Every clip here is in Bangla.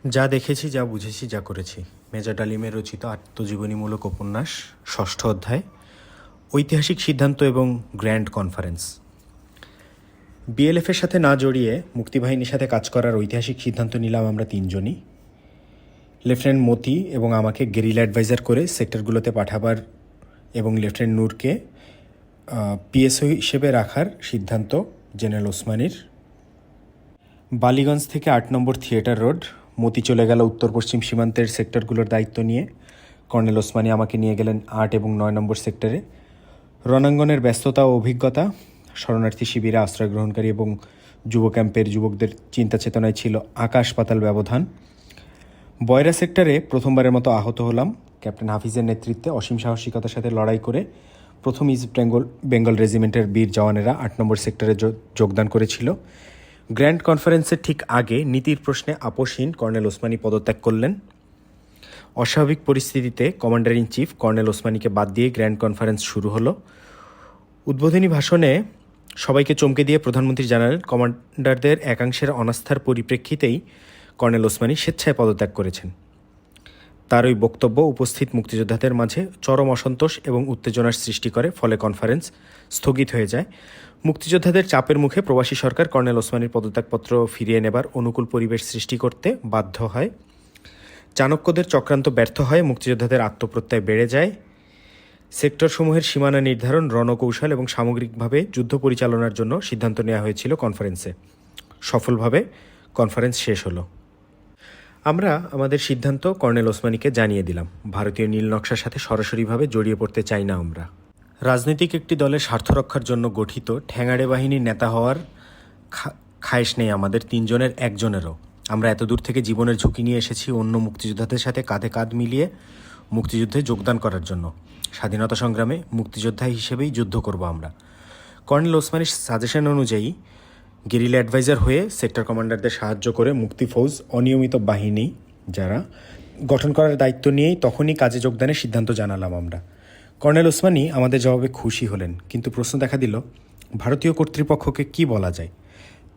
যা দেখেছি, যা বুঝেছি, যা করেছি। মেজর ডালিমের রচিত আত্মজীবনীমূলক উপন্যাস, ষষ্ঠ অধ্যায়, ঐতিহাসিক সিদ্ধান্ত এবং গ্র্যান্ড কনফারেন্স। বিএলএফের সাথে না জড়িয়ে মুক্তিবাহিনীর সাথে কাজ করার ঐতিহাসিক সিদ্ধান্ত নিলাম আমরা তিনজনই। লেফটেন্যান্ট মতি এবং আমাকে গেরিলা অ্যাডভাইজার করে সেক্টরগুলোতে পাঠাবার এবং লেফটেন্যান্ট নূরকে পিএসও হিসেবে রাখার সিদ্ধান্ত জেনারেল ওসমানীর। বালিগঞ্জ থেকে ৮ নম্বর থিয়েটার রোড, মতি চলে গেল উত্তর পশ্চিম সীমান্তের সেক্টরগুলোর দায়িত্ব নিয়ে। কর্নেল ওসমানী আমাকে নিয়ে গেলেন ৮ এবং ৯ নম্বর সেক্টরে। রণাঙ্গনের ব্যস্ততা ও অভিজ্ঞতা, শরণার্থী শিবিরে আশ্রয় গ্রহণকারী এবং যুব ক্যাম্পের যুবকদের চিন্তা চেতনায় ছিল আকাশ পাতাল ব্যবধান। বয়রা সেক্টরে প্রথমবারের মতো আহত হলাম। ক্যাপ্টেন হাফিজের নেতৃত্বে অসীম সাহসিকতার সাথে লড়াই করে প্রথম ইস্ট বেঙ্গল রেজিমেন্টের বীর জওয়ানেরা ৮ নম্বর সেক্টরে যোগদান করেছিল। গ্র্যান্ড কনফারেন্সের ঠিক আগে নীতির প্রশ্নে আপোষহীন কর্নেল ওসমানী পদত্যাগ করলেন। অস্বাভাবিক পরিস্থিতিতে কমান্ডার ইন চিফ কর্নেল ওসমানীকে বাদ দিয়ে গ্র্যান্ড কনফারেন্স শুরু হলো। উদ্বোধনী ভাষণে সবাইকে চমকে দিয়ে প্রধানমন্ত্রী জানালেন, কমান্ডারদের একাংশের অনাস্থার পরিপ্রেক্ষিতেই কর্নেল ওসমানী স্বেচ্ছায় পদত্যাগ করেছেন। তার ওই বক্তব্য উপস্থিত মুক্তিযোদ্ধাদের মাঝে চরম অসন্তোষ এবং উত্তেজনার সৃষ্টি করে। ফলে কনফারেন্স স্থগিত হয়ে যায়। মুক্তিযোদ্ধাদের চাপের মুখে প্রবাসী সরকার কর্নেল ওসমানীর পদত্যাগপত্র ফিরিয়ে নেবার অনুকূল পরিবেশ সৃষ্টি করতে বাধ্য হয়। চাণক্যদের চক্রান্ত ব্যর্থ হয়, মুক্তিযোদ্ধাদের আত্মপ্রত্যয় বেড়ে যায়। সেক্টরসমূহের সীমানা নির্ধারণ, রণকৌশল এবং সামগ্রিকভাবে যুদ্ধ পরিচালনার জন্য সিদ্ধান্ত নেওয়া হয়েছিল কনফারেন্সে। সফলভাবে কনফারেন্স শেষ হলো। আমরা আমাদের সিদ্ধান্ত কর্নেল ওসমানীকে জানিয়ে দিলাম। ভারতীয় নীল নকশার সাথে সরাসরিভাবে জড়িয়ে পড়তে চাই না আমরা। রাজনৈতিক একটি দলের স্বার্থ রক্ষার জন্য গঠিত ঠ্যাঙাড়ে বাহিনীর নেতা হওয়ার খায়েশ নেই আমাদের তিনজনের একজনেরও। আমরা এত দূর থেকে জীবনের ঝুঁকি নিয়ে এসেছি অন্য মুক্তিযোদ্ধাদের সাথে কাঁধে কাঁধ মিলিয়ে মুক্তিযুদ্ধে যোগদান করার জন্য। স্বাধীনতা সংগ্রামে মুক্তিযোদ্ধা হিসেবেই যুদ্ধ করব আমরা। কর্নেল ওসমানীর সাজেশন অনুযায়ী গেরিলা অ্যাডভাইজার হয়ে সেক্টর কমান্ডারদের সাহায্য করে মুক্তি ফৌজ অনিয়মিত বাহিনী যারা গঠন করার দায়িত্ব নিয়েই তখনই কাজে যোগদানের সিদ্ধান্ত জানালাম আমরা। কর্নেল ওসমানী আমাদের জবাবে খুশি হলেন, কিন্তু প্রশ্ন দেখা দিল, ভারতীয় কর্তৃপক্ষকে কি বলা যায়?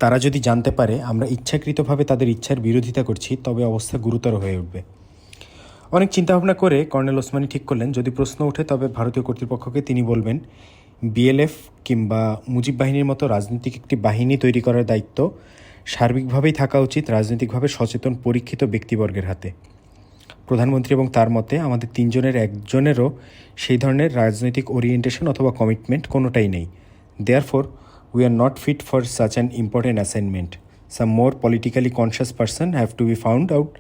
তারা যদি জানতে পারে আমরা ইচ্ছাকৃতভাবে তাদের ইচ্ছার বিরোধিতা করছি, তবে অবস্থা গুরুতর হয়ে উঠবে। অনেক চিন্তাভাবনা করে কর্নেল ওসমানী ঠিক করলেন, যদি প্রশ্ন ওঠে তবে ভারতীয় কর্তৃপক্ষকে তিনি বলবেন, বিএলএফ কিংবা মুজিব বাহিনীর মতো রাজনৈতিক একটি বাহিনী তৈরি করার দায়িত্ব সার্বিকভাবেই থাকা উচিত রাজনৈতিকভাবে সচেতন পরীক্ষিত ব্যক্তিবর্গের হাতে। প্রধানমন্ত্রী এবং তার মতে আমাদের তিনজনের একজনেরও সেই ধরনের রাজনৈতিক ওরিয়েন্টেশন অথবা কমিটমেন্ট কোনোটাই নেই। Therefore we are not fit for such an important assignment. Some more politically conscious person have to be found out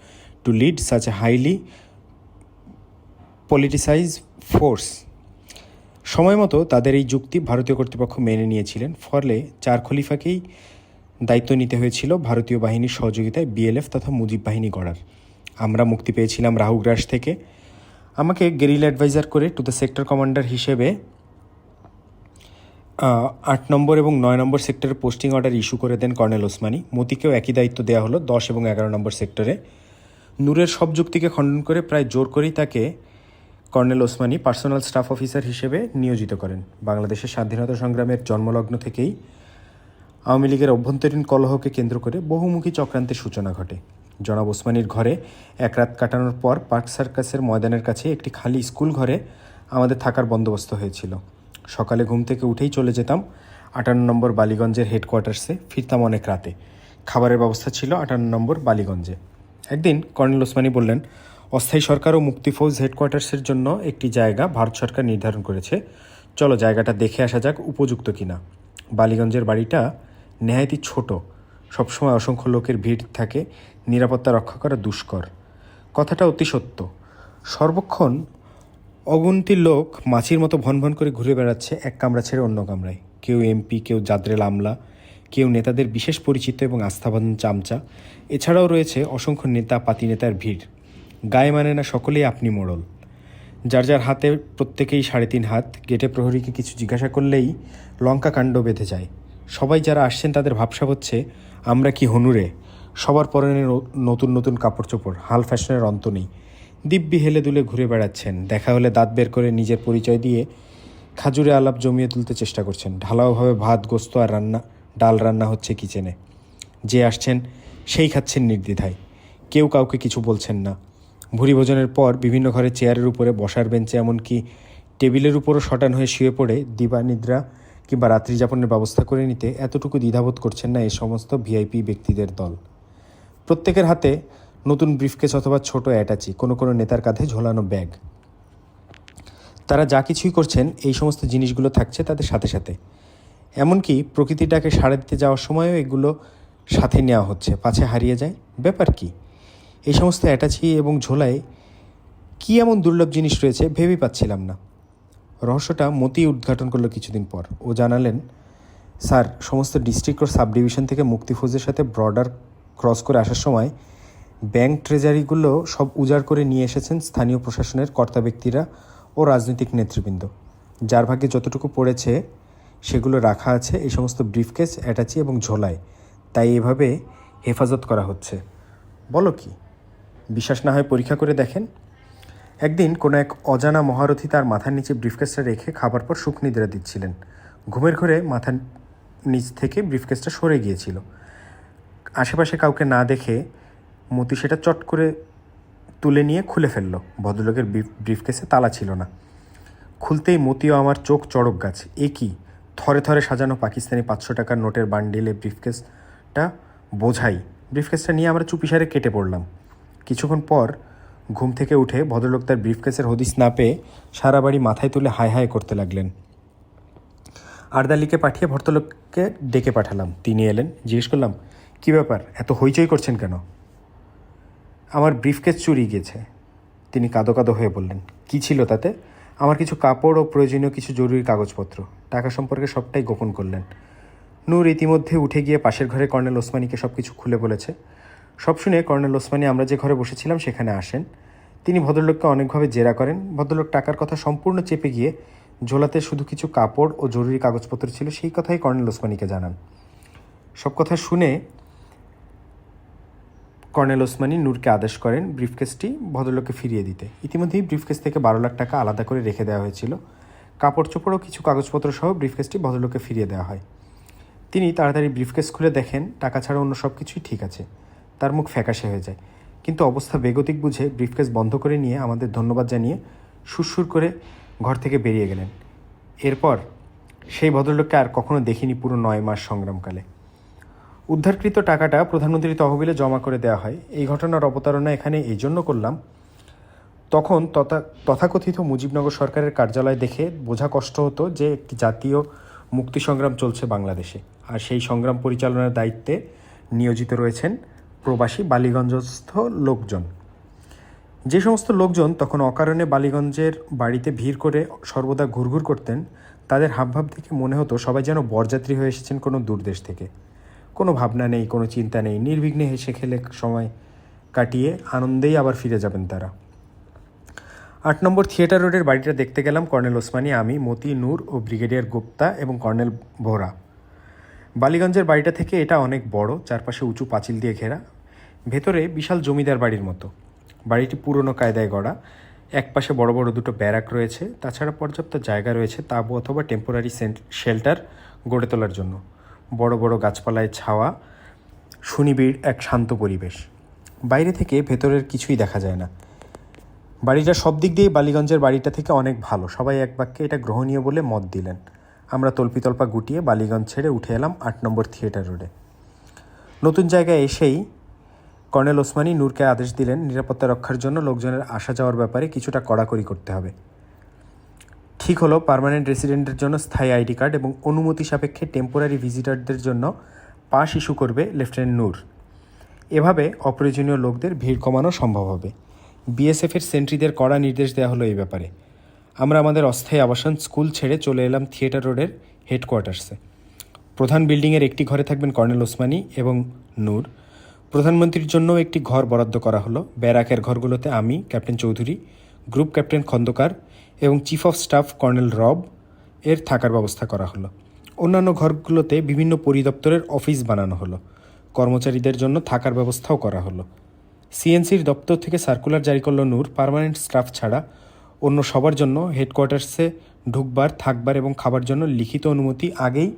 to lead such a highly politicized force. সময় মতো তাদের এই যুক্তি ভারতীয় কর্তৃপক্ষ মেনে নিয়েছিলেন। ফলে 4 খলিফাকেই দায়িত্ব নিতে হয়েছিল ভারতীয় বাহিনীর সহযোগিতায় বিএলএফ তথা মুজিব বাহিনী গড়ার। আমরা মুক্তি পেয়েছিলাম রাহুগ্রাস থেকে। আমাকে গেরিলা অ্যাডভাইজার করে টু দ্য সেক্টর কমান্ডার হিসেবে 8 নম্বর এবং 9 নম্বর সেক্টরে পোস্টিং অর্ডার ইস্যু করে দেন কর্নেল ওসমানী। মতিকেও একই দায়িত্ব দেওয়া হলো 10 এবং 11 নম্বর সেক্টরে। নূরের সব যুক্তিকে খণ্ডন করে প্রায় জোর করেই তাকে colonel Osmani personal staff officer হিসেবে নিয়োজিত করেন। বাংলাদেশের স্বাধীনতা সংগ্রামের জন্মলগ্ন থেকেই আওয়ামী লীগের অভ্যন্তরীণ কলহকে কেন্দ্র করে বহুমুখী চক্রান্তের সূচনা ঘটে। জনাব ওসমানীর ঘরে এক রাত কাটানোর পর পার্ক সার্কাসের ময়দানের কাছে একটি খালি স্কুল ঘরে আমাদের থাকার বন্দোবস্ত হয়েছিল। সকালে ঘুম থেকে উঠেই চলে যেতাম 58 নম্বর বালিগঞ্জের হেডকোয়ার্টার্সে, ফিরতাম অনেক রাতে। খাবারের ব্যবস্থা ছিল 58 নম্বর বালিগঞ্জে। একদিন কর্নেল ওসমানী বললেন, অস্থায়ী সরকার ও মুক্তি ফৌজ হেডকোয়ার্টার্সের জন্য একটি জায়গা ভারত সরকার নির্ধারণ করেছে, চলো জায়গাটা দেখে আসা যাক উপযুক্ত কিনা। বালিগঞ্জের বাড়িটা নেহায়তই ছোট, সবসময় অসংখ্য লোকের ভিড় থাকে, নিরাপত্তা রক্ষা করা দুষ্কর। কথাটা অতি সত্য। সর্বক্ষণ অগুন্তি লোক মাছির মতো ভনভন করে ঘুরে বেড়াচ্ছে এক কামরা ছেড়ে অন্য কামরায়। কেউ এমপি, কেউ জাদরেল আমলা, কেউ নেতাদের বিশেষ পরিচিত এবং আস্থাভাজন চামচা। এছাড়াও রয়েছে অসংখ্য নেতা পাতি নেতার ভিড়। গায়ে মানে না সকলেই আপনি মোড়ল। যার যার হাতে প্রত্যেকেই 3.5 হাত। গেটে প্রহরীকে কিছু জিজ্ঞাসা করলেই লঙ্কা কাণ্ড বেঁধে যায়। সবাই যারা আসছেন তাদের ভাবসাব হচ্ছে, আমরা কি হনুরে। সবার পরনে নতুন নতুন কাপড় চোপড়, হাল ফ্যাশনের অন্ত নেই। দিব্যি হেলে দুলে ঘুরে বেড়াচ্ছেন। দেখা হলে দাঁত বের করে নিজের পরিচয় দিয়ে খাজুরে আলাপ জমিয়ে তুলতে চেষ্টা করছেন। ঢালাওভাবে ভাত, গোস্ত আর ডাল রান্না হচ্ছে কিচেনে। যে আসছেন সেই খাচ্ছেন নির্দ্বিধায়। কেউ কাউকে কিছু বলছেন না। ভুরি ভোজনের পর বিভিন্ন ঘরে চেয়ারের উপরে, বসার বেঞ্চে, এমনকি টেবিলের উপরও শটান হয়ে শুয়ে পড়ে দিবানিদ্রা কিংবা রাত্রিযাপনের ব্যবস্থা করে নিতে এতটুকু দ্বিধাবোধ করছেন না এই সমস্ত ভিআইপি ব্যক্তিদের দল। প্রত্যেকের হাতে নতুন ব্রিফকেস অথবা ছোট অ্যাটাচি, কোনো কোনো নেতার কাঁধে ঝোলানো ব্যাগ। তারা যা কিছুই করছেন এই সমস্ত জিনিসগুলো থাকছে তাদের সাথে সাথে। এমনকি প্রকৃতিটাকে সাড়া দিতে যাওয়ার সময়ও এগুলো সাথে নেওয়া হচ্ছে, পাছে হারিয়ে যায়। ব্যাপার কি? এই সমস্ত অ্যাটাচি এবং ঝোলায় কী এমন দুর্লভ জিনিস রয়েছে ভেবেই পাচ্ছিলাম না। রহস্যটা মতি উদ্ঘাটন করলো কিছুদিন পর। ও জানালেন, স্যার, সমস্ত ডিস্ট্রিক্ট ও সাব ডিভিশন থেকে মুক্তি ফৌজের সাথে বর্ডার ক্রস করে আসার সময় ব্যাংক ট্রেজারিগুলো সব উজাড় করে নিয়ে এসেছেন স্থানীয় প্রশাসনের কর্তা ব্যক্তিরা ও রাজনৈতিক নেতৃবৃন্দ। যার ভাগ্যে যতটুকু পড়েছে সেগুলো রাখা আছে এই সমস্ত ব্রিফকেস, অ্যাটাচি এবং ঝোলায়। তাই এভাবে হেফাজত করা হচ্ছে। বলো কি? বিশ্বাস না হয় পরীক্ষা করে দেখেন। একদিন কোনো এক অজানা মহারথী তার মাথার নিচে ব্রিফকেসটা রেখে খাবার পর সুখনিদ্রা দিচ্ছিলেন। ঘুমের ঘরে মাথার নিচ থেকে ব্রিফকেসটা সরে গিয়েছিল। আশেপাশে কাউকে না দেখে মতি সেটা চট করে তুলে নিয়ে খুলে ফেলল। ভদ্রলোকের ব্রিফকেসে তালা ছিল না। খুলতেই মতিও আমার চোখ চড়ক গাছ। এ কি? থরে থরে সাজানো পাকিস্তানি 500 টাকার নোটের বান্ডিলে ব্রিফকেসটা বোঝাই। ব্রিফকেসটা নিয়ে আমরা চুপিসারে কেটে পড়লাম। কিছুক্ষণ পর ঘুম থেকে উঠে ভদ্রলোক তার ব্রিফকেসের হদিস না পেয়ে সারা বাড়ি মাথায় তুলে হায় হায় করতে লাগলেন। আর্দালিকে পাঠিয়ে ভদ্রলোককে ডেকে পাঠালাম। তিনি এলেন। জিজ্ঞেস করলাম, কী ব্যাপার, এত হইচই করছেন কেন? আমার ব্রিফকেস চুরি গিয়েছে। তিনি কাঁদো কাঁদো হয়ে বললেন, কী ছিল তাতে? আমার কিছু কাপড় ও প্রয়োজনীয় কিছু জরুরি কাগজপত্র। টাকা সম্পর্কে সবটাই গোপন করলেন। নূর ইতিমধ্যে উঠে গিয়ে পাশের ঘরে কর্নেল ওসমানীকে সব কিছু খুলে বলেছে। সব শুনে কর্নেল ওসমানী আমরা যে ঘরে বসেছিলাম সেখানে আসেন। তিনি ভদ্রলোককে অনেকভাবে জেরা করেন। ভদ্রলোক টাকার কথা সম্পূর্ণ চেপে গিয়ে ঝোলাতে শুধু কিছু কাপড় ও জরুরি কাগজপত্র ছিল সেই কথাই কর্নেল ওসমানীকে জানান। সব কথা শুনে কর্নেল ওসমানী নূরকে আদেশ করেন ব্রিফকেসটি ভদ্রলোককে ফিরিয়ে দিতে। ইতিমধ্যেই ব্রিফকেস থেকে 12 লাখ টাকা আলাদা করে রেখে দেওয়া হয়েছিল। কাপড় চোপড় ও কিছু কাগজপত্র সহ ব্রিফকেসটি ভদ্রলোককে ফিরিয়ে দেওয়া হয়। তিনি তাড়াতাড়ি ব্রিফকেস খুলে দেখেন টাকা ছাড়া অন্য সব কিছুই ঠিক আছে। তার মুখ ফ্যাকাশে হয়ে যায়, কিন্তু অবস্থা বেগতিক বুঝে ব্রিফকেস বন্ধ করে নিয়ে আমাদের ধন্যবাদ জানিয়ে সুরসুর করে ঘর থেকে বেরিয়ে গেলেন। এরপর সেই ভদ্রলোককে আর কখনো দেখিনি পুরো 9 মাস সংগ্রামকালে। উদ্ধারকৃত টাকাটা প্রধানমন্ত্রীর তহবিলে জমা করে দেওয়া হয়। এই ঘটনার অবতারণা এখানে এই জন্য করলাম, তখন তথাকথিত মুজিবনগর সরকারের কার্যালয় দেখে বোঝা কষ্ট হতো যে একটি জাতীয় মুক্তি সংগ্রাম চলছে বাংলাদেশে, আর সেই সংগ্রাম পরিচালনার দায়িত্বে নিয়োজিত রয়েছেন প্রবাসী বালিগঞ্জস্থ লোকজন। যে সমস্ত লোকজন তখন অকারণে বালিগঞ্জের বাড়িতে ভিড় করে সর্বদা ঘুরঘুর করতেন, তাদের হাবভাব দেখে মনে হতো সবাই যেন বরযাত্রী হয়ে এসেছেন কোনো দূরদেশ থেকে। কোনো ভাবনা নেই, কোনো চিন্তা নেই, নির্বিঘ্নে হেসে খেলে সময় কাটিয়ে আনন্দেই আবার ফিরে যাবেন তারা। 8 নম্বর থিয়েটার রোডের বাড়িটা দেখতে গেলাম কর্নেল ওসমানী, আমি, মতি, নূর ও ব্রিগেডিয়ার গুপ্তা এবং কর্নেল ভোরা। বালিগঞ্জের বাড়িটা থেকে এটা অনেক বড়, চারপাশে উঁচু পাঁচিল দিয়ে ঘেরা, ভেতরে বিশাল জমিদার বাড়ির মতো। বাড়িটি পুরনো কায়দায় গড়া, একপাশে বড় বড় দুটো ব্যারাক রয়েছে। তাছাড়া পর্যাপ্ত জায়গা রয়েছে তাঁবু অথবা টেম্পোরারি শেল্টার গড়ে তোলার জন্য। বড় বড় গাছপালায় ছাওয়া, সুনিবিড় এক শান্ত পরিবেশ। বাইরে থেকে ভেতরের কিছুই দেখা যায় না। বাড়িটা সব দিক দিয়েই বালিগঞ্জের বাড়িটা থেকে অনেক ভালো। সবাই এক বাক্যে এটা গ্রহণীয় বলে মত দিলেন। আমরা তল্পিতল্পা গুটিয়ে বালিগঞ্জ ছেড়ে উঠে এলাম 8 নম্বর থিয়েটার রোডে। নতুন জায়গায় এসেই কর্নেল ওসমানী নূরকে আদেশ দিলেন নিরাপত্তা রক্ষার জন্য লোকজনের আসা যাওয়ার ব্যাপারে কিছুটা কড়াকড়ি করতে হবে। ঠিক হলো, পার্মানেন্ট রেসিডেন্টের জন্য স্থায়ী আইডি কার্ড এবং অনুমতি সাপেক্ষে টেম্পোরারি ভিজিটরদের জন্য পাস ইস্যু করবে লেফটেন্যান্ট নূর। এভাবে অপ্রয়োজনীয় লোকদের ভিড় কমানো সম্ভব হবে। বিএসএফের সেন্ট্রিদের কড়া নির্দেশ দেওয়া হলো এই ব্যাপারে। আমরা আমাদের অস্থায়ী আবাসন স্কুল ছেড়ে চলে এলাম থিয়েটার রোডের হেডকোয়ার্টার্সে। প্রধান বিল্ডিংয়ের একটি ঘরে থাকবেন কর্নেল ওসমানী এবং নূর। প্রধানমন্ত্রীর জন্যও একটি ঘর বরাদ্দ করা হলো। ব্যারাকের ঘরগুলোতে আমি, captain Chowdhury, group captain Khandakar এবং চিফ অফ স্টাফ কর্নেল রব এর থাকার ব্যবস্থা করা হলো। অন্যান্য ঘরগুলোতে বিভিন্ন পরিদপ্তরের অফিস বানানো হলো। কর্মচারীদের জন্য থাকার ব্যবস্থাও করা হলো। সিএনসির দপ্তর থেকে সার্কুলার জারি করল নূর পার্মানেন্ট স্টাফ ছাড়া অন্য সবার জন্য হেডকোয়ার্টার্সে ঢুকবার, থাকবার এবং খাবার জন্য লিখিত অনুমতি আগেই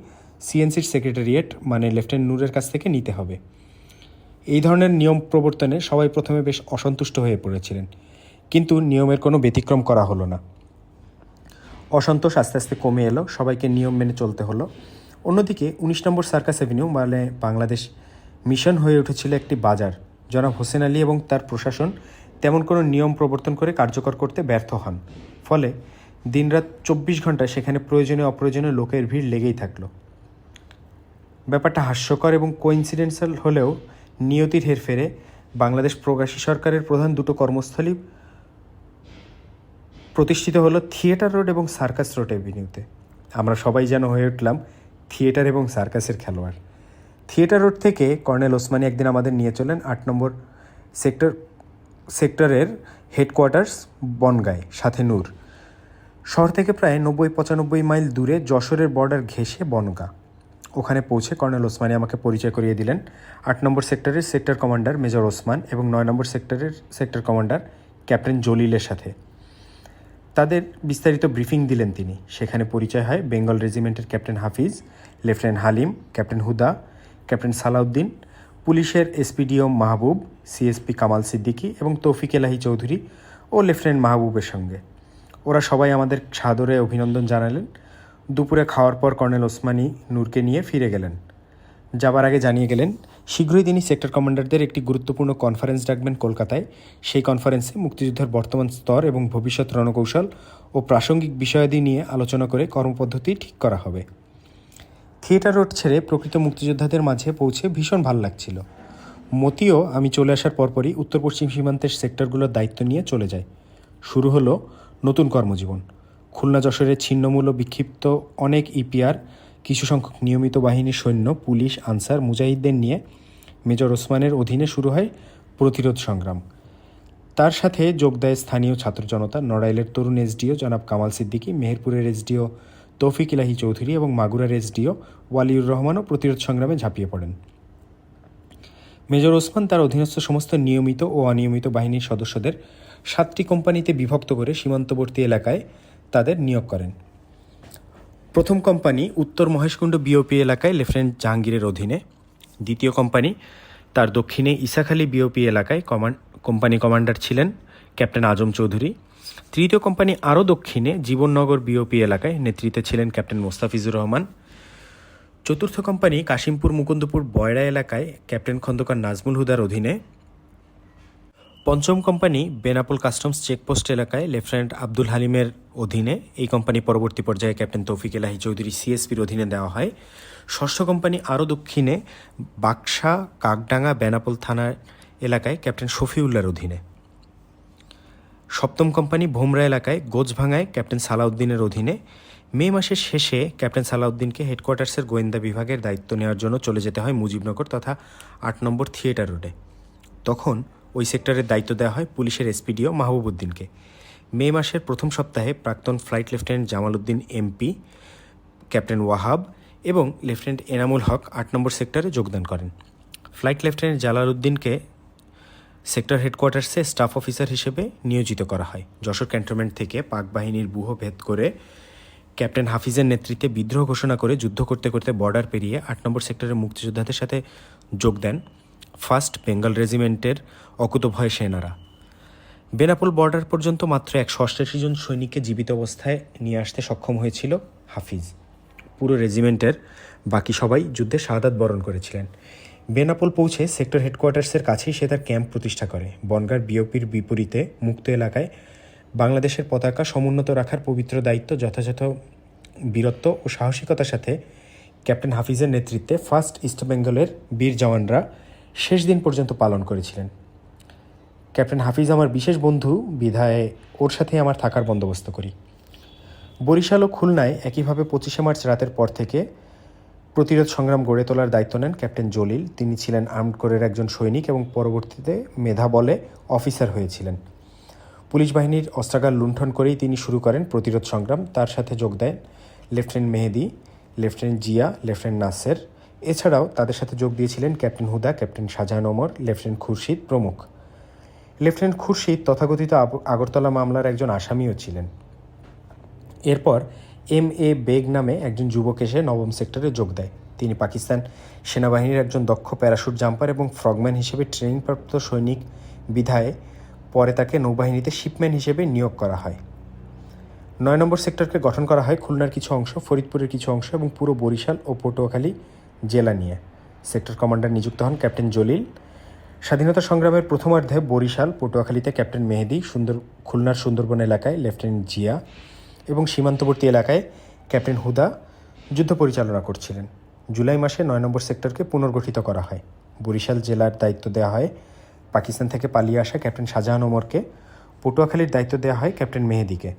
সিএনসির সেক্রেটারিয়েট মানে লেফটেন্যান্ট নূরের কাছ থেকে নিতে হবে। এই ধরনের নিয়ম প্রবর্তনে সবাই প্রথমে বেশ অসন্তুষ্ট হয়ে পড়েছিলেন, কিন্তু নিয়মের কোনো ব্যতিক্রম করা হলো না। অসন্তোষ আস্তে আস্তে কমে এলো, সবাইকে নিয়ম মেনে চলতে হলো। অন্যদিকে 19 নম্বর সার্কাস অ্যাভিনিউ মানে বাংলাদেশ মিশন হয়ে উঠেছিল একটি বাজার। জনাব হোসেন আলী এবং তার প্রশাসন তেমন কোনো নিয়ম প্রবর্তন করে কার্যকর করতে ব্যর্থ হন। ফলে দিনরাত 24 ঘন্টায় সেখানে প্রয়োজনীয় অপ্রয়োজনীয় লোকের ভিড় লেগেই থাকলো। ব্যাপারটা হাস্যকর এবং কোইন্সিডেন্টাল হলেও নিয়তির হেরফেরে বাংলাদেশ প্রবাসী সরকারের প্রধান দুটো কর্মস্থলী প্রতিষ্ঠিত হলো থিয়েটার রোড এবং সার্কাস রোড অ্যাভিনিউতে। আমরা সবাই যেন হয়ে উঠলাম থিয়েটার এবং সার্কাসের খেলোয়াড়। থিয়েটার রোড থেকে কর্নেল ওসমানী একদিন আমাদের নিয়ে চলেন 8 নম্বর সেক্টরের হেডকোয়ার্টার্স বনগাঁয়, সাথে নূর। শহর থেকে প্রায় 90-95 মাইল দূরে যশোরের বর্ডার ঘেঁষে বনগাঁ। ওখানে পৌঁছে কর্নেল ওসমানী আমাকে পরিচয় করিয়ে দিলেন 8 নম্বর সেক্টরের সেক্টর কমান্ডার মেজর ওসমান এবং 9 নম্বর সেক্টরের সেক্টর কমান্ডার ক্যাপ্টেন জলিলের সাথে। তাদের বিস্তারিত ব্রিফিং দিলেন তিনি। সেখানে পরিচয় হয় বেঙ্গল রেজিমেন্টের ক্যাপ্টেন হাফিজ, লেফটেন্যান্ট হালিম, ক্যাপ্টেন হুদা, ক্যাপ্টেন সালাউদ্দিন, পুলিশের এসপিডিও মাহবুব, সিএসপি কামাল সিদ্দিকী এবং তৌফিক এলাহি চৌধুরী ও লেফটেন্যান্ট মাহবুবের সঙ্গে। ওরা সবাই আমাদের সাদরে অভিনন্দন জানালেন। দুপুরে খাওয়ার পর কর্নেল ওসমানী নূরকে নিয়ে ফিরে গেলেন। যাবার আগে জানিয়ে গেলেন শীঘ্রই তিনি সেক্টর কমান্ডারদের একটি গুরুত্বপূর্ণ কনফারেন্স ডাকবেন কলকাতায়। সেই কনফারেন্সে মুক্তিযুদ্ধের বর্তমান স্তর এবং ভবিষ্যৎ রণকৌশল ও প্রাসঙ্গিক বিষয়াদি নিয়ে আলোচনা করে কর্মপদ্ধতি ঠিক করা হবে। থিয়েটার রোড ছেড়ে প্রকৃত মুক্তিযোদ্ধাদের মাঝে পৌঁছে ভীষণ ভাল লাগছিল। মতিও আমি চলে আসার পরপরই উত্তর পশ্চিম সীমান্তের সেক্টরগুলোর দায়িত্ব নিয়ে চলে যায়। শুরু হলো নতুন কর্মজীবন। খুলনা যশোরের ছিন্নমূল বিক্ষিপ্ত অনেক ইপিআর, কিছু সংখ্যক নিয়মিত বাহিনীর সৈন্য, পুলিশ, আনসার, মুজাহিদদের নিয়ে মেজর ওসমানের অধীনে শুরু হয় প্রতিরোধ সংগ্রাম। তার সাথে যোগ দেয় স্থানীয় ছাত্র জনতা। নড়াইলের তরুণ এসডিও জনাব কামাল সিদ্দিকী, মেহেরপুরের এসডিও তৌফিক ইলাহি চৌধুরী এবং মাগুরার এসডিও ওয়ালিউর রহমানও প্রতিরোধ সংগ্রামে ঝাঁপিয়ে পড়েন। মেজর ওসমান তার অধীনস্থ সমস্ত নিয়মিত ও অনিয়মিত বাহিনীর সদস্যদের 7টি কোম্পানিতে বিভক্ত করে সীমান্তবর্তী এলাকায় তাদের নিয়োগ করেন। প্রথম কোম্পানি উত্তর মহেশকুণ্ড বিওপি এলাকায় লেফটেন্যান্ট জাহাঙ্গীরের অধীনে। দ্বিতীয় কোম্পানি তার দক্ষিণে ইসাখালী বিওপি এলাকায় কোম্পানি কমান্ডার ছিলেন ক্যাপ্টেন আজম চৌধুরী। তৃতীয় কোম্পানি আরও দক্ষিণে জীবননগর বিওপি এলাকায়, নেতৃত্বে ছিলেন ক্যাপ্টেন মোস্তাফিজুর রহমান। চতুর্থ কোম্পানি কাশিমপুর মুকুন্দপুর বয়রা এলাকায় ক্যাপ্টেন খন্দকার নাজমুল হুদার অধীনে। পঞ্চম কোম্পানি বেনাপোল কাস্টমস চেকপোস্ট এলাকায় লেফটেন্যান্ট আব্দুল হালিমের অধীনে। এই কোম্পানি পরবর্তী পর্যায়ে ক্যাপ্টেন তৌফিক এলাহি চৌধুরী সিএসপির অধীনে দেওয়া হয়। ষষ্ঠ কোম্পানি আরও দক্ষিণে বাক্সা কাকডাঙ্গা বেনাপোল থানার এলাকায় ক্যাপ্টেন শফিউল্লার অধীনে। সপ্তম কোম্পানি ভোমরা এলাকায় গোছভাঙায় ক্যাপ্টেন সালাউদ্দিনের অধীনে। মে মাসের শেষে ক্যাপ্টেন সালাউদ্দিনকে হেডকোয়ার্টার্সের গোয়েন্দা বিভাগের দায়িত্ব নেওয়ার জন্য চলে যেতে হয় মুজিবনগর তথা 8 নম্বর থিয়েটার রোডে। তখন ওই সেক্টরের দায়িত্ব দেওয়া হয় পুলিশের এসপিডিও মাহবুবউদ্দিনকে। মে মাসের প্রথম সপ্তাহে প্রাক্তন flight lieutenant Jamaluddin MP, captain Wahab এবং লেফটেন্যান্ট এনামুল হক 8 নম্বর সেক্টরে যোগদান করেন। ফ্লাইট লেফটেন্যান্ট জালালউদ্দিনকে সেক্টর হেডকোয়ার্টার্সে স্টাফ অফিসার হিসেবে নিয়োজিত করা হয়। যশোর ক্যান্টনমেন্ট থেকে পাক বাহিনীর ব্যূহ ভেদ করে ক্যাপ্টেন হাফিজের নেতৃত্বে বিদ্রোহ ঘোষণা করে যুদ্ধ করতে করতে বর্ডার পেরিয়ে 8 নম্বর সেক্টরের মুক্তিযোদ্ধাদের সাথে যোগ দেন ফার্স্ট বেঙ্গল রেজিমেন্টের অকুতভয় সেনারা। বেনাপোল বর্ডার পর্যন্ত মাত্র 188 জন সৈনিককে জীবিত অবস্থায় নিয়ে আসতে সক্ষম হয়েছিল হাফিজ। পুরো রেজিমেন্টের বাকি সবাই যুদ্ধে শাহাদাত বরণ করেছিলেন। বেনাপোল পৌঁছে সেক্টর হেডকোয়ার্টার্সের কাছেই সে তার ক্যাম্প প্রতিষ্ঠা করে। বনগাঁর বিওপির বিপরীতে মুক্ত এলাকায় বাংলাদেশের পতাকা সমুন্নত রাখার পবিত্র দায়িত্ব যথাযথ বীরত্ব ও সাহসিকতার সাথে ক্যাপ্টেন হাফিজের নেতৃত্বে ফার্স্ট ইস্ট বেঙ্গলের বীর জওয়ানরা শেষ দিন পর্যন্ত পালন করেছিলেন। ক্যাপ্টেন হাফিজ আমার বিশেষ বন্ধু বিধায় ওর সাথে আমার থাকার বন্দোবস্ত করি। বরিশাল ও খুলনায় একইভাবে 25শে মার্চ রাতের পর থেকে প্রতিরোধ সংগ্রাম গড়ে তোলার দায়িত্ব নেন ক্যাপ্টেন জলিল। তিনি ছিলেন আর্মড কোরের একজন সৈনিক এবং পরবর্তীতে মেধা বলে অফিসার হয়েছিলেন। পুলিশ বাহিনীর অস্ত্রাগার লুণ্ঠন করেই তিনি শুরু করেন প্রতিরোধ সংগ্রাম। তার সাথে যোগ দেন লেফটেন্যান্ট মেহেদি, লেফটেন্যান্ট জিয়া, লেফটেন্যান্ট নাসের। এছাড়াও তাদের সাথে যোগ দিয়েছিলেন ক্যাপ্টেন হুদা, ক্যাপ্টেন শাহজাহান ওমর, লেফটেন্যান্ট খুরশিদ প্রমুখ। লেফটেন্যান্ট খুরশিদ তথাকথিত আগরতলা মামলার একজন আসামিও ছিলেন। এরপর এম এ বেগ নামে একজন যুবক এসে 9ম সেক্টরে যোগ দেয়। তিনি পাকিস্তান সেনাবাহিনীর একজন দক্ষ প্যারাশুট জাম্পার এবং ফ্রগম্যান হিসেবে ট্রেনিংপ্রাপ্ত সৈনিক বিধায় পরে তাকে নৌবাহিনীতে শিপম্যান হিসেবে নিয়োগ করা হয়। 9 নম্বর সেক্টরকে গঠন করা হয় খুলনার কিছু অংশ, ফরিদপুরের কিছু অংশ এবং পুরো বরিশাল ও পটুয়াখালী জেলা নিয়ে। সেক্টর কমান্ডার নিযুক্ত হন ক্যাপ্টেন জলিল। স্বাধীনতা সংগ্রামের প্রথমার্ধে বরিশাল, পটুয়াখালীতে ক্যাপ্টেন মেহেদি, খুলনার সুন্দরবন এলাকায় লেফটেন্যান্ট জিয়া এবং সীমান্তবর্তী এলাকায় ক্যাপ্টেন হুদা যুদ্ধ পরিচালনা করছিলেন। জুলাই মাসে 9 নম্বর সেক্টরকে পুনর্গঠিত করা হয়। বরিশাল জেলার দায়িত্ব দেওয়া হয় পাকিস্তান থেকে পালিয়ে আসা ক্যাপ্টেন শাহজাহান ওমরকে। পটুয়াখালীর দায়িত্ব দেওয়া হয় ক্যাপ্টেন মেহেদিকে।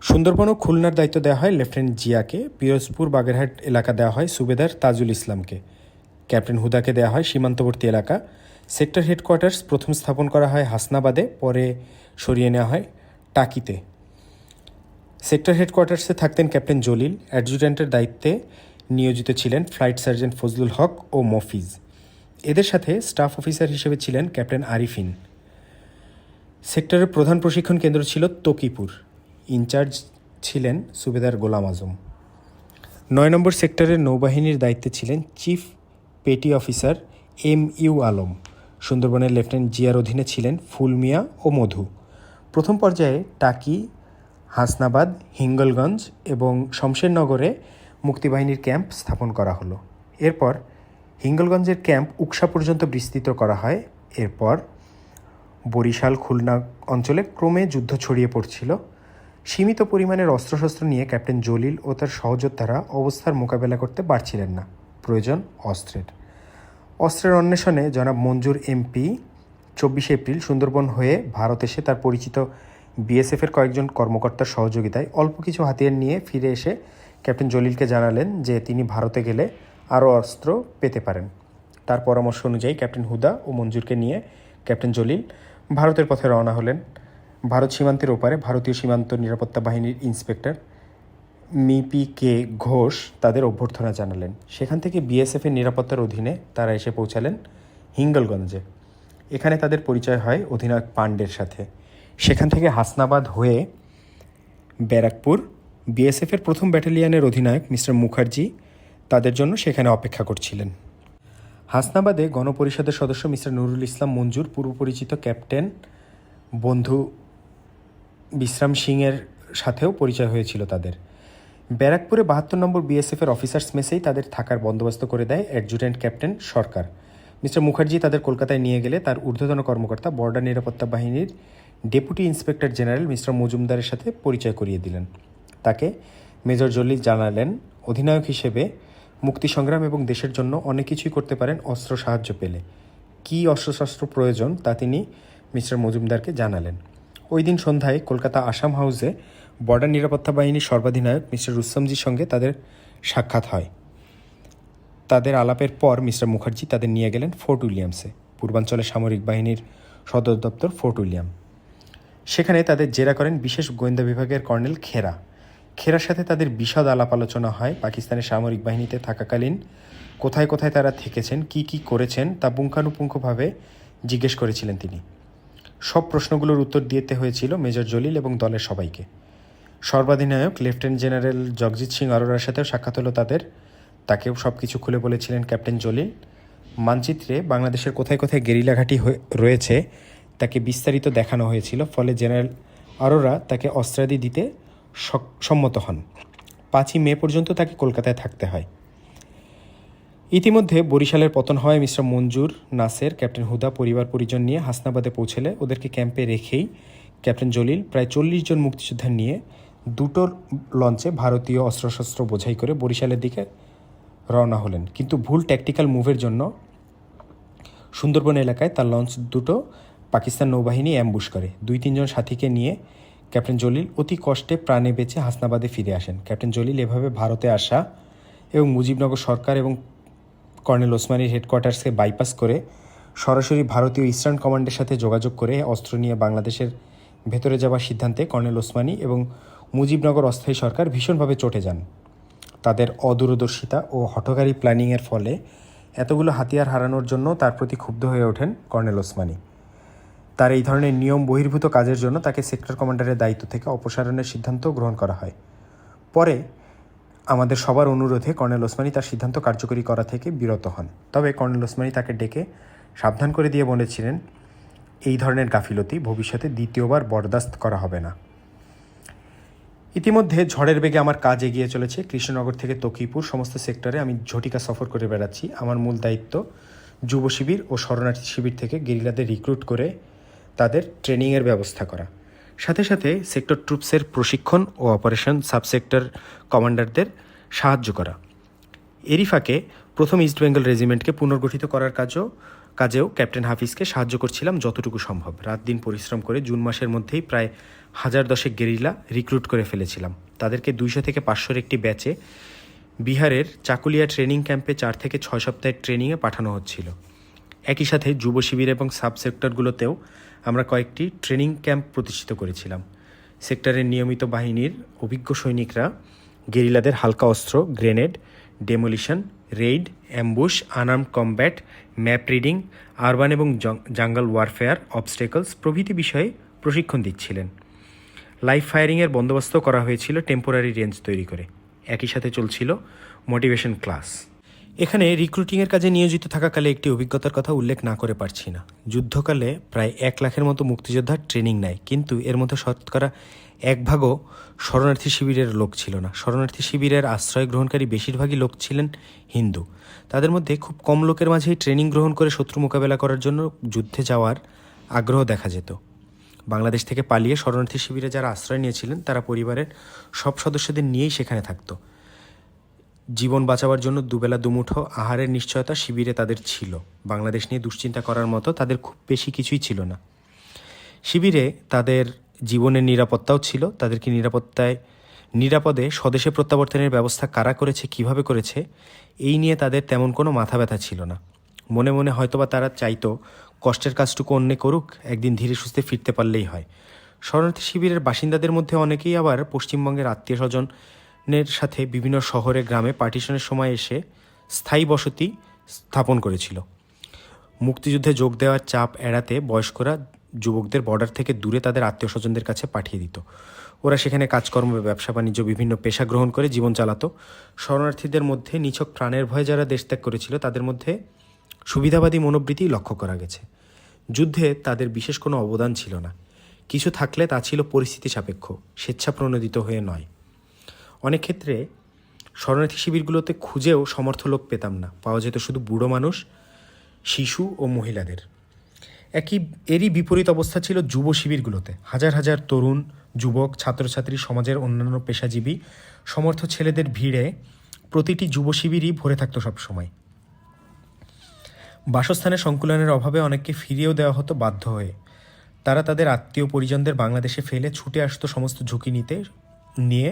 সুন্দরবন ও খুলনার দায়িত্ব দেওয়া হয় লেফটেন্যান্ট জিয়াকে। পিরোজপুর বাগেরহাট এলাকা দেওয়া হয় সুবেদার তাজুল ইসলামকে। ক্যাপ্টেন হুদাকে দেওয়া হয় সীমান্তবর্তী এলাকা। সেক্টর হেডকোয়ার্টার্স প্রথম স্থাপন করা হয় হাসনাবাদে, পরে সরিয়ে নেওয়া হয় টাকিতে। সেক্টর হেডকোয়ার্টার্সে থাকতেন ক্যাপ্টেন জলিল। অ্যাডজুট্যান্টের দায়িত্বে নিয়োজিত ছিলেন ফ্লাইট সার্জেন্ট ফজলুল হক ও মফিজ। এদের সাথে স্টাফ অফিসার হিসেবে ছিলেন ক্যাপ্টেন আরিফিন। সেক্টরের প্রধান প্রশিক্ষণ কেন্দ্র ছিল তকিপুর। ইনচার্জ ছিলেন সুবেদার গোলাম আজম। 9 নম্বর সেক্টরের নৌবাহিনীর দায়িত্বে ছিলেন chief petty officer MU Alam. সুন্দরবনের লেফটেন্যান্ট জিয়ার অধীনে ছিলেন ফুল মিয়া ও মধু। প্রথম পর্যায়ে টাকি, হাসনাবাদ, হিঙ্গলগঞ্জ এবং শমশেরনগরে মুক্তিবাহিনীর ক্যাম্প স্থাপন করা হলো। এরপর হিঙ্গলগঞ্জের ক্যাম্প উকসা পর্যন্ত বিস্তৃত করা হয়। এরপর বরিশাল, খুলনা অঞ্চলে ক্রমে যুদ্ধ ছড়িয়ে পড়ছিল। সীমিত পরিমাণের অস্ত্রশস্ত্র নিয়ে ক্যাপ্টেন জলিল ও তার সহযোদ্ধারা অবস্থার মোকাবেলা করতে পারছিলেন না। প্রয়োজন অস্ত্রের অন্বেষণে জনাব মঞ্জুর MP 24 এপ্রিল সুন্দরবন হয়ে ভারত এসে তার পরিচিত BSF-এর কয়েকজন কর্মকর্তার সহযোগিতায় অল্প কিছু হাতিয়ার নিয়ে ফিরে এসে ক্যাপ্টেন জলিলকে জানালেন যে তিনি ভারতে গেলে আরও অস্ত্র পেতে পারেন। তার পরামর্শ অনুযায়ী ক্যাপ্টেন হুদা ও মঞ্জুরকে নিয়ে ক্যাপ্টেন জলিল ভারতের পথে রওনা হলেন। ভারত সীমান্তের ওপারে ভারতীয় সীমান্ত নিরাপত্তা বাহিনীর ইন্সপেক্টর MPK ঘোষ তাদের অভ্যর্থনা জানালেন। সেখান থেকে BSF-এর নিরাপত্তার অধীনে তারা এসে পৌঁছালেন হিঙ্গলগঞ্জে। এখানে তাদের পরিচয় হয় অধিনায়ক পান্ডের সাথে। সেখান থেকে হাসনাবাদ হয়ে ব্যারাকপুর। BSF-এর প্রথম ব্যাটালিয়নের অধিনায়ক মিস্টার মুখার্জি তাদের জন্য সেখানে অপেক্ষা করছিলেন। হাসনাবাদে গণপরিষদের সদস্য মিস্টার নুরুল ইসলাম মঞ্জুর, পূর্ব পরিচিত ক্যাপ্টেন বন্ধু বিশ্রাম সিংয়ের সাথেও পরিচয় হয়েছিল তাদের। ব্যারাকপুরে 72 নম্বর BSF-এর অফিসার্স মেসেই তাদের থাকার বন্দোবস্ত করে দেয় অ্যাডজুট্যান্ট ক্যাপ্টেন সরকার। মিস্টার মুখার্জি তাদের কলকাতায় নিয়ে গেলে তার ঊর্ধ্বতন কর্মকর্তা বর্ডার নিরাপত্তা বাহিনীর ডেপুটি ইন্সপেক্টর জেনারেল মিস্টার মজুমদারের সাথে পরিচয় করিয়ে দিলেন। তাকে মেজর জলিল জানালেন অধিনায়ক হিসেবে মুক্তি সংগ্রাম এবং দেশের জন্য অনেক কিছুই করতে পারেন অস্ত্র সাহায্য পেলে। কী অস্ত্রশস্ত্র প্রয়োজন তা তিনি মিস্টার মজুমদারকে জানালেন। ওই দিন সন্ধ্যায় কলকাতা আসাম হাউসে বর্ডার নিরাপত্তা বাহিনীর সর্বাধিনায়ক মিস্টার রুস্তমজির সঙ্গে তাদের সাক্ষাৎ হয়। তাদের আলাপের পর মিস্টার মুখার্জি তাদের নিয়ে গেলেন ফোর্ট উইলিয়ামসে, পূর্বাঞ্চলের সামরিক বাহিনীর সদর দপ্তর ফোর্ট উইলিয়াম। সেখানে তাদের জেরা করেন বিশেষ গোয়েন্দা বিভাগের কর্নেল খেরার সাথে তাদের বিশদ আলাপ আলোচনা হয়। পাকিস্তানের সামরিক বাহিনীতে থাকাকালীন কোথায় কোথায় তারা থেকেছেন, কি কি করেছেন তা পুঙ্খানুপুঙ্খভাবে জিজ্ঞেস করেছিলেন তিনি। সব প্রশ্নগুলোর উত্তর দিতে হয়েছিল মেজর জলিল এবং দলের সবাইকে। সর্বাধিনায়ক লেফটেন্যান্ট জেনারেল জগজিৎ সিং অরোরার সাথেও সাক্ষাৎ হলো তাদের। তাকেও সব কিছু খুলে বলেছিলেন ক্যাপ্টেন জলিল। মানচিত্রে বাংলাদেশের কোথায় কোথায় গেরিলা ঘাঁটি রয়েছে তাকে বিস্তারিত দেখানো হয়েছিল। ফলে জেনারেল অরোরা তাকে অস্ত্রাদি দিতে সম্মত হন। 5ই মে পর্যন্ত তাকে কলকাতায় থাকতে হয়। ইতিমধ্যে বরিশালের পতন হয়। মিস্টার মঞ্জুর, নাসের, ক্যাপ্টেন হুদা পরিবার পরিজন নিয়ে হাসনাবাদে পৌঁছলে ওদেরকে ক্যাম্পে রেখেই ক্যাপ্টেন জলিল প্রায় 40 জন মুক্তিযোদ্ধা নিয়ে 2টো লঞ্চে ভারতীয় অস্ত্রশস্ত্র বোঝাই করে বরিশালের দিকে রওনা হলেন। কিন্তু ভুল ট্যাকটিক্যাল মুভের জন্য সুন্দরবন এলাকায় তার লঞ্চ দুটো পাকিস্তান নৌবাহিনী অ্যাম্বুশ করে। 2-3 জন সাথীকে নিয়ে ক্যাপ্টেন জলিল অতি কষ্টে প্রাণে বেঁচে হাসনাবাদে ফিরে আসেন। ক্যাপ্টেন জলিল এভাবে ভারতে আসা এবং মুজিবনগর সরকার এবং কর্নেল ওসমানীর হেডকোয়ার্টার্সকে বাইপাস করে সরাসরি ভারতীয় ইস্টার্ন কমান্ডের সাথে যোগাযোগ করে অস্ত্র নিয়ে বাংলাদেশের ভেতরে যাওয়ার সিদ্ধান্তে কর্নেল ওসমানী এবং মুজিবনগর অস্থায়ী সরকার ভীষণভাবে চটে যান। তাদের অদূরদর্শিতা ও হঠকারী প্ল্যানিংয়ের ফলে এতগুলো হাতিয়ার হারানোর জন্য তার প্রতি ক্ষুব্ধ হয়ে ওঠেন কর্নেল ওসমানী। তার এই ধরনের নিয়ম বহির্ভূত কাজের জন্য তাকে সেক্টর কমান্ডারের দায়িত্ব থেকে অপসারণের সিদ্ধান্ত গ্রহণ করা হয়। পরে আমাদের সবার অনুরোধে কর্নেল ওসমানী তার সিদ্ধান্ত কার্যকরী করা থেকে বিরত হন। তবে কর্নেল ওসমানী তাকে ডেকে সাবধান করে দিয়ে বলেছিলেন, এই ধরনের গাফিলতি ভবিষ্যতে দ্বিতীয়বার বরদাস্ত করা হবে না। ইতিমধ্যে ঝড়ের বেগে আমার কাজ এগিয়ে চলেছে। কৃষ্ণনগর থেকে তকিপুর সমস্ত সেক্টরে আমি ঝটিকা সফর করে বেড়াচ্ছি। আমার মূল দায়িত্ব যুব শিবির ও শরণার্থী শিবির থেকে গেরিলাদের রিক্রুট করে তাদের ট্রেনিংয়ের ব্যবস্থা করা, সাথে সাথে সেক্টর ট্রুপসের প্রশিক্ষণ ও অপারেশন সাবসেক্টর কমান্ডারদের সাহায্য করা। এরই ফাঁকে প্রথম ইস্ট বেঙ্গল রেজিমেন্টকে পুনর্গঠিত করার কাজেও ক্যাপ্টেন হাফিজকে সাহায্য করছিলাম যতটুকু সম্ভব। রাত দিন পরিশ্রম করে জুন মাসের মধ্যেই প্রায় 1010 গেরিলা রিক্রুট করে ফেলেছিলাম। তাদেরকে 200 থেকে 500 একটি ব্যাচে বিহারের চাকুলিয়া ট্রেনিং ক্যাম্পে 4 থেকে 6 সপ্তাহের ট্রেনিংয়ে পাঠানো হচ্ছিল। একই সাথে যুব শিবির এবং সাব সেক্টরগুলোতেও আমরা কয়েকটি ট্রেনিং ক্যাম্প প্রতিষ্ঠিত করেছিলাম। সেক্টরের নিয়মিত বাহিনীর অভিজ্ঞ সৈনিকরা গেরিলাদের হালকা অস্ত্র, grenade, demolition, Raid, ambush, unarmed combat, map reading, urban এবং জাঙ্গল ওয়ারফেয়ার, অবস্টেকলস প্রভৃতি বিষয়ে প্রশিক্ষণ দিচ্ছিলেন। লাইভ ফায়ারিংয়ের বন্দোবস্ত করা হয়েছিল টেম্পোরারি রেঞ্জ তৈরি করে। একই সাথে চলছিল মোটিভেশন ক্লাস। এখানে রিক্রুটিংয়ের কাজে নিয়োজিত থাকাকালে একটি অভিজ্ঞতার কথা উল্লেখ না করে পারছি না। যুদ্ধকালে প্রায় 1 লাখের মতো মুক্তিযোদ্ধার ট্রেনিং নেয়, কিন্তু এর মধ্যে শতকরা 1 ভাগও শরণার্থী শিবিরের লোক ছিল না। শরণার্থী শিবিরের আশ্রয় গ্রহণকারী বেশিরভাগই লোক ছিলেন হিন্দু। তাদের মধ্যে খুব কম লোকের মাঝেই ট্রেনিং গ্রহণ করে শত্রু মোকাবেলা করার জন্য যুদ্ধে যাওয়ার আগ্রহ দেখা যেত। বাংলাদেশ থেকে পালিয়ে শরণার্থী শিবিরে যারা আশ্রয় নিয়েছিলেন তারা পরিবারের সব সদস্যদের নিয়েই সেখানে থাকতো। জীবন বাঁচাবার জন্য দুবেলা দুমুঠো আহারের নিশ্চয়তা শিবিরে তাদের ছিল। বাংলাদেশ নিয়ে দুশ্চিন্তা করার মতো তাদের খুব বেশি কিছুই ছিল না। শিবিরে তাদের জীবনের নিরাপত্তাও ছিল। তাদেরকে নিরাপদে স্বদেশে প্রত্যাবর্তনের ব্যবস্থা কারা করেছে, কিভাবে করেছে, এই নিয়ে তাদের তেমন কোনো মাথা ব্যথা ছিল না। মনে মনে হয়তোবা তারা চাইতো কষ্টের কাজটুকু অন্যে করুক, একদিন ধীরে সুস্থে ফিরতে পারলেই হয়। শরণার্থী শিবিরের বাসিন্দাদের মধ্যে অনেকেই আবার পশ্চিমবঙ্গের আত্মীয় স্বজনের সাথে বিভিন্ন শহরে গ্রামে পার্টিশনের সময় এসে স্থায়ী বসতি স্থাপন করেছিল। মুক্তিযুদ্ধে যোগ দেওয়ার চাপ এড়াতে বয়স্করা যুবকদের বর্ডার থেকে দূরে তাদের আত্মীয় স্বজনদের কাছে পাঠিয়ে দিত। ওরা সেখানে কাজকর্ম, ব্যবসা বাণিজ্য, বিভিন্ন পেশা গ্রহণ করে জীবন চালাতো। শরণার্থীদের মধ্যে নিছক প্রাণের ভয়ে যারা দেশ ত্যাগ করেছিল তাদের মধ্যে সুবিধাবাদী মনোবৃত্তি লক্ষ্য করা গেছে। যুদ্ধে তাদের বিশেষ কোনো অবদান ছিল না। কিছু থাকলে তা ছিল পরিস্থিতি সাপেক্ষ, স্বেচ্ছাপ্রণোদিত হয়ে নয়। অনেক ক্ষেত্রে শরণার্থী শিবিরগুলোতে খুঁজেও সমর্থ লোক পেতাম না। পাওয়া যেত শুধু বুড়ো মানুষ, শিশু ও মহিলাদের। এরই বিপরীত অবস্থা ছিল যুব শিবিরগুলোতে। হাজার হাজার তরুণ, যুবক, ছাত্রছাত্রী, সমাজের অন্যান্য পেশাজীবী, সমর্থ ছেলেদের ভিড়ে প্রতিটি যুব শিবিরই ভরে থাকতো সবসময়। বাসস্থানের সংকুলনের অভাবে অনেককে ফিরিয়েও দেওয়া হতো বাধ্য হয়ে। তারা তাদের আত্মীয় পরিজনদের বাংলাদেশে ফেলে ছুটে আসতো সমস্ত ঝুঁকি নিয়ে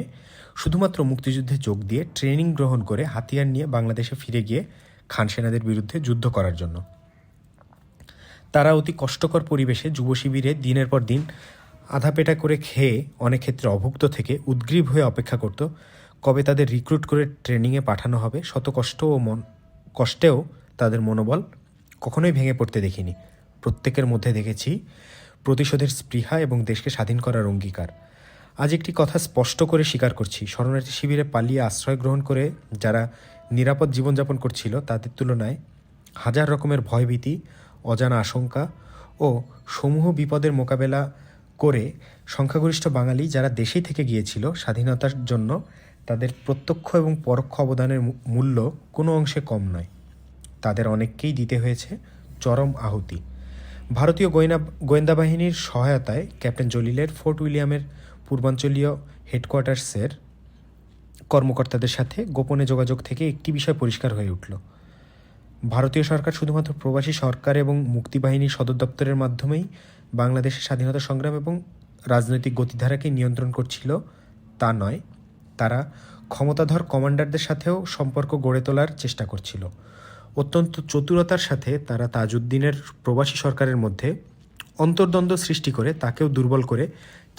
শুধুমাত্র মুক্তিযুদ্ধে যোগ দিয়ে ট্রেনিং গ্রহণ করে হাতিয়ার নিয়ে বাংলাদেশে ফিরে গিয়ে খান সেনাদের বিরুদ্ধে যুদ্ধ করার জন্য। তারা অতি কষ্টকর পরিবেশে যুব শিবিরে দিনের পর দিন আধা পেটা করে খেয়ে, অনেক ক্ষেত্রে অভুক্ত থেকে উদ্গ্রীব হয়ে অপেক্ষা করত কবে তাদের রিক্রুট করে ট্রেনিংয়ে পাঠানো হবে। শত কষ্টেও তাদের মনোবল কখনোই ভেঙে পড়তে দেখিনি। প্রত্যেকের মধ্যে দেখেছি প্রতিশোধের স্পৃহা এবং দেশকে স্বাধীন করার অঙ্গীকার। আজ একটি কথা স্পষ্ট করে স্বীকার করছি, শরণার্থী শিবিরে পালিয়ে আশ্রয় গ্রহণ করে যারা নিরাপদ জীবনযাপন করছিল তাদের তুলনায় হাজার রকমের ভয়ভীতি, অজানা আশঙ্কা ও সমূহ বিপদের মোকাবেলা করে সংখ্যাগরিষ্ঠ বাঙালি যারা দেশেই থেকে গিয়েছিল স্বাধীনতার জন্য, তাদের প্রত্যক্ষ এবং পরোক্ষ অবদানের মূল্য কোনো অংশে কম নয়। তাদের অনেককেই দিতে হয়েছে চরম আহুতি। ভারতীয় গোয়েন্দা বাহিনীর সহায়তায় ক্যাপ্টেন জলিলের ফোর্ট উইলিয়ামের পূর্বাঞ্চলীয় হেডকোয়ার্টার্সের কর্মকর্তাদের সাথে গোপনে যোগাযোগ থেকে একটি বিষয় পরিষ্কার হয়ে উঠল। ভারতীয় সরকার শুধুমাত্র প্রবাসী সরকার এবং মুক্তিবাহিনীর সদর দপ্তরের মাধ্যমেই বাংলাদেশের স্বাধীনতা সংগ্রাম এবং রাজনৈতিক গতিধারাকে নিয়ন্ত্রণ করছিল তা নয়, তারা ক্ষমতাধর কমান্ডারদের সাথেও সম্পর্ক গড়ে তোলার চেষ্টা করছিল। অত্যন্ত চতুরতার সাথে তারা তাজউদ্দিনের প্রবাসী সরকারের মধ্যে অন্তর্দ্বন্দ্ব সৃষ্টি করে তাকেও দুর্বল করে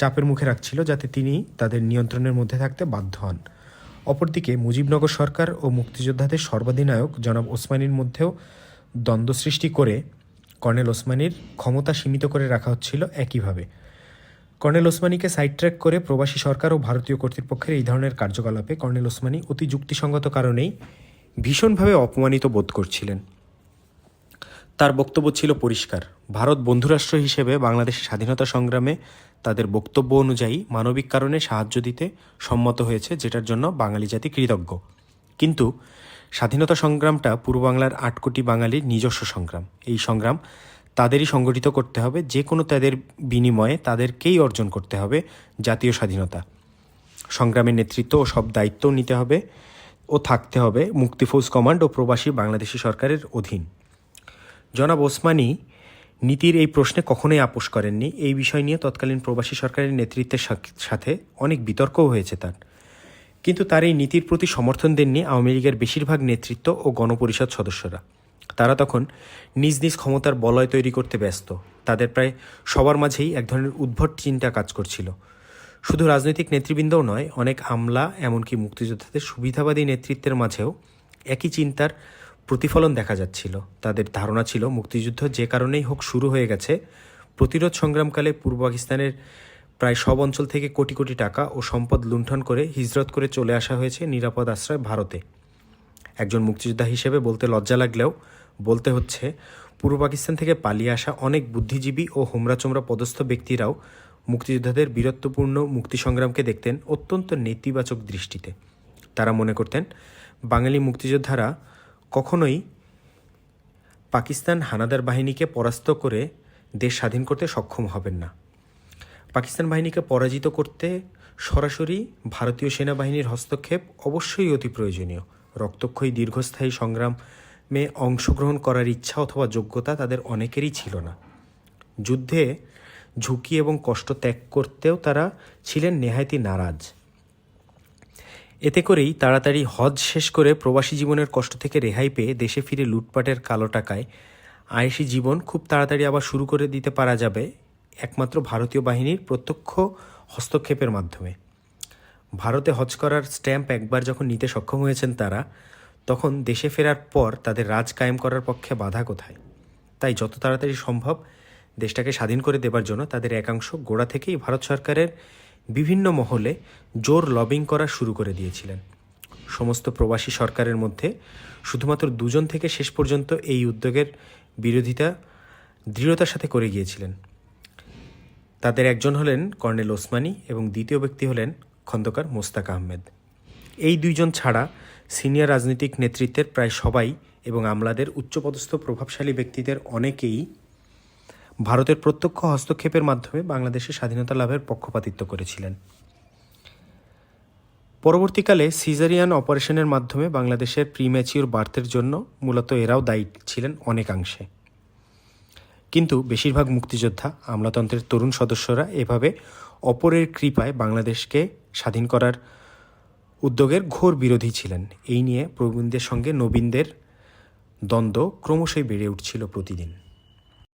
চাপের মুখে রাখছিল, যাতে তিনি তাদের নিয়ন্ত্রণের মধ্যে থাকতে বাধ্য হন। অপরদিকে মুজিবনগর সরকার ও মুক্তিযোদ্ধাদের সর্বাধিনায়ক জনাব ওসমানীর মধ্যেও দ্বন্দ্ব সৃষ্টি করে কর্নেল ওসমানীর ক্ষমতা সীমিত করে রাখা হচ্ছিল একইভাবে। কর্নেল ওসমানীকে সাইড ট্র্যাক করে প্রবাসী সরকার ও ভারতীয় কর্তৃপক্ষের এই ধরনের কার্যকলাপে কর্নেল ওসমানী অতি যুক্তিসঙ্গত কারণেই ভীষণভাবে অপমানিত বোধ করছিলেন। তার বক্তব্য ছিল পরিষ্কার, ভারত বন্ধুরাষ্ট্র হিসেবে বাংলাদেশের স্বাধীনতা সংগ্রামে তাদের বক্তব্য অনুযায়ী মানবিক কারণে সাহায্য দিতে সম্মত হয়েছে, যেটার জন্য বাঙালি জাতি কৃতজ্ঞ। কিন্তু স্বাধীনতা সংগ্রামটা পূর্ব বাংলার ৮ কোটি বাঙালির নিজস্ব সংগ্রাম। এই সংগ্রাম তাদেরই সংগঠিত করতে হবে, যে কোনো তাদের বিনিময়ে তাদেরকেই অর্জন করতে হবে জাতীয় স্বাধীনতা। সংগ্রামের নেতৃত্ব ও সব দায়িত্বও নিতে হবে ও থাকতে হবে মুক্তিফৌজ কমান্ড ও প্রবাসী বাংলাদেশি সরকারের অধীন। জনাব ওসমানী নীতির এই প্রশ্নে কখনোই আপোষ করেননি। এই বিষয় নিয়ে তৎকালীন প্রবাসী সরকারের নেতৃত্বের সাথে অনেক বিতর্কও হয়েছে তার, কিন্তু তার এই নীতির প্রতি সমর্থন দেননি আওয়ামী লীগের বেশিরভাগ নেতৃত্ব ও গণপরিষদ সদস্যরা। তারা তখন নিজ নিজ ক্ষমতার বলয় তৈরি করতে ব্যস্ত। তাদের প্রায় সবার মাঝেই এক ধরনের উদ্ভট চিন্তা কাজ করছিল। শুধু রাজনৈতিক নেতৃবৃন্দও নয়, অনেক আমলা এমনকি মুক্তিযোদ্ধাদের সুবিধাবাদী নেতৃত্বের মাঝেও একই চিন্তার প্রতিফলন দেখা যাচ্ছিল। তাদের ধারণা ছিল মুক্তিযুদ্ধ যে কারণেই হোক শুরু হয়ে গেছে, প্রতিরোধ সংগ্রামকালে পূর্ব পাকিস্তানের প্রায় সব অঞ্চল থেকে কোটি কোটি টাকা ও সম্পদ লুণ্ঠন করে হিজরত করে চলে আসা হয়েছে নিরাপদ আশ্রয় ভারতে। একজন মুক্তিযোদ্ধা হিসেবে বলতে লজ্জা লাগলেও বলতে হচ্ছে, পূর্ব পাকিস্তান থেকে পালিয়ে আসা অনেক বুদ্ধিজীবী ও হোমরা-চোমরা পদস্থ ব্যক্তিরাও মুক্তিযোদ্ধাদের বীরত্বপূর্ণ মুক্তি সংগ্রামকে দেখতেন অত্যন্ত নেতিবাচক দৃষ্টিতে। তারা মনে করতেন বাঙালি মুক্তিযোদ্ধারা কখনোই পাকিস্তান হানাদার বাহিনীকে পরাস্ত করে দেশ স্বাধীন করতে সক্ষম হবেন না। পাকিস্তান বাহিনীকে পরাজিত করতে সরাসরি ভারতীয় সেনাবাহিনীর হস্তক্ষেপ অবশ্যই অতি প্রয়োজনীয়। রক্তক্ষয়ী দীর্ঘস্থায়ী সংগ্রামে অংশগ্রহণ করার ইচ্ছা অথবা যোগ্যতা তাদের অনেকেরই ছিল না। যুদ্ধে ঝুঁকি এবং কষ্ট ত্যাগ করতেও তারা ছিলেন নেহায়েতি নারাজ। এতে করেই তাড়াতাড়ি হজ শেষ করে প্রবাসী জীবনের কষ্ট থেকে রেহাই পেয়ে দেশে ফিরে লুটপাটের কালো টাকায় আয়েশি জীবন খুব তাড়াতাড়ি আবার শুরু করে দিতে পারা যাবে একমাত্র ভারতীয় বাহিনীর প্রত্যক্ষ হস্তক্ষেপের মাধ্যমে। ভারতে হজ করার স্ট্যাম্প একবার যখন নিতে সক্ষম হয়েছেন তারা, তখন দেশে ফেরার পর তাদের রাজ কায়েম করার পক্ষে বাধা কোথায়? তাই যত তাড়াতাড়ি সম্ভব দেশটাকে স্বাধীন করে দেবার জন্য তাদের একাংশ গোড়া থেকেই ভারত সরকারের বিভিন্ন মহলে জোর লবিং করা শুরু করে দিয়েছিলেন। সমস্ত প্রবাসী সরকারের মধ্যে শুধুমাত্র 2 জন থেকে শেষ পর্যন্ত এই উদ্যোগের বিরোধিতা দৃঢ়তার সাথে করে গিয়েছিলেন। তাদের একজন হলেন কর্নেল ওসমানী এবং দ্বিতীয় ব্যক্তি হলেন খন্দকার মোস্তাক আহমেদ। এই 2 জন ছাড়া সিনিয়র রাজনৈতিক নেতৃত্বের প্রায় সবাই এবং আমলাদের উচ্চপদস্থ প্রভাবশালী ব্যক্তিদের অনেকেই ভারতের প্রত্যক্ষ হস্তক্ষেপের মাধ্যমে বাংলাদেশের স্বাধীনতা লাভের পক্ষপাতিত্ব করেছিলেন। পরবর্তীকালে সিজারিয়ান অপারেশনের মাধ্যমে বাংলাদেশের প্রিম্যাচিওর বার্থের জন্য মূলত এরাও দায়ী ছিলেন অনেকাংশে। কিন্তু বেশিরভাগ মুক্তিযোদ্ধা, আমলাতন্ত্রের তরুণ সদস্যরা এভাবে অপরের কৃপায় বাংলাদেশকে স্বাধীন করার উদ্যোগের ঘোর বিরোধী ছিলেন। এই নিয়ে প্রবীণদের সঙ্গে নবীনদের দ্বন্দ্ব ক্রমশই বেড়ে উঠছিল প্রতিদিন।